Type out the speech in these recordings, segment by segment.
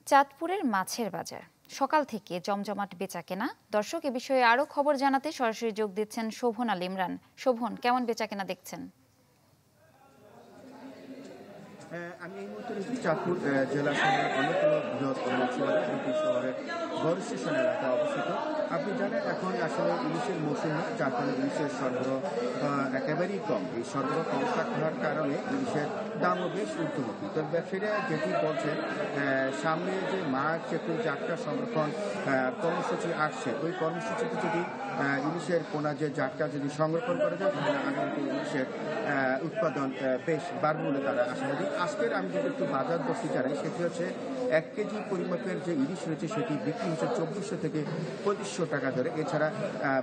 চাঁদপুরের মাছের বাজার সকাল থেকে জমজমাট বেচাকেনা। দর্শক, এ বিষয়ে আরো খবর জানাতে সরাসরি যোগ দিচ্ছেন শোভন আল ইমরান। শোভন, কেমন বেচাকেনা দেখছেন? আমি এই মুহূর্তে রয়েছি চাঁদপুর জেলা শহরের অন্যতম বৃহৎ মৎস্যবাজার দুটি শহরের বড় স্টেশন এলাকা অবস্থিত। আপনি জানেন এখন আসলে ইলিশের মৌসুম, যার কারণে ইলিশের সরবরাহ একেবারেই কম। এই সরবরাহ কম থাকার কারণে ইলিশের দামও বেশ ঊর্ধ্বমুখী। তো ব্যবসায়ীরা যেটি বলছেন, সামনে যে মার্চ এপ্রিল জাটকা সংরক্ষণ কর্মসূচি আসছে, ওই কর্মসূচিতে যদি ইলিশের পোনা যে জাটকা যদি সংরক্ষণ করা যায়, তাহলে আগামীতে ইলিশের উৎপাদন বেশ বাড়বে বলে তারা আশাবাদী। আজকের আমি যদি একটু বাজার দরটি জানাই, সেটি হচ্ছে 1 কেজি পরিমাপের যে ইলিশ রয়েছে সেটি বিক্রি হচ্ছে 2400 থেকে 2500 টাকা দরে। এছাড়া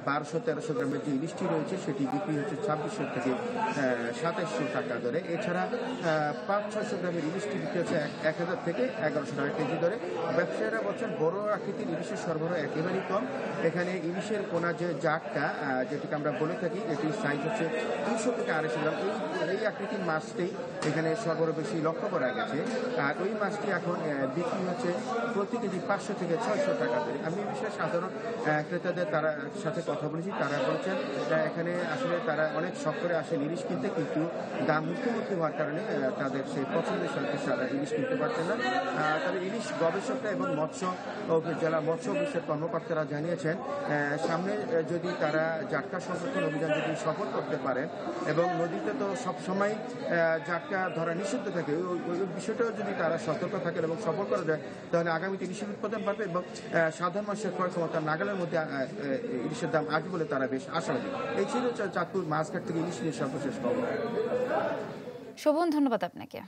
1200-1300 গ্রামের যে ইলিশটি রয়েছে সেটি বিক্রি হচ্ছে 2600 থেকে 2700 টাকা দরে। এছাড়া 500-600 গ্রামের ইলিশটি বিক্রি হচ্ছে 1000 থেকে 1100 টাকা কেজি দরে। ব্যবসায়ীরা বলছেন বড় আকৃতির ইলিশের সরবরাহ একেবারেই কম। এখানে ইলিশের পোনা যে জাটকা, যেটিকে আমরা বলে থাকি, এটির সাইজ হচ্ছে 200 থেকে 250 গ্রাম। এই আকৃতির মাছটি এখানে সরবরাহ বেশি লক্ষ্য করা গেছে। আর ওই মাছটি এখন বিক্রি হচ্ছে প্রতি কেজি 500 থেকে 600 টাকা করে। আমি এই বিষয়ে সাধারণ ক্রেতাদের সাথে কথা বলেছি। তারা বলছেন এখানে আসলে তারা অনেক শখ করে আসেন ইলিশ কিনতে, কিন্তু দাম মুখোমুখি হওয়ার কারণে তাদের সেই পছন্দের সাথে সারা ইলিশ কিনতে পারছেন না। তবে ইলিশ গবেষকরা এবং জেলা মৎস্য অফিসের কর্মকর্তারা জানিয়েছেন, সামনে যদি তারা জাটকা সংরক্ষণ অভিযান যদি সফল করতে পারেন, এবং নদীতে তো সবসময় জাটকা ধরা নিষিদ্ধ থাকে, ওই বিষয়টাও যদি তারা সতর্ক থাকেন এবং সফল করা যায়, তাহলে আগামীতে ইলিশের উৎপাদন বাড়বে এবং সাধারণ মানুষের ক্রয় ক্ষমতা নাগালের মধ্যে ইলিশের দাম আসবে বলে তারা বেশ আশাবাদী। এই ছিল চাঁদপুর মাছঘাট থেকে ইলিশ নিয়ে সর্বশেষ খবর। শোভন, ধন্যবাদ আপনাকে।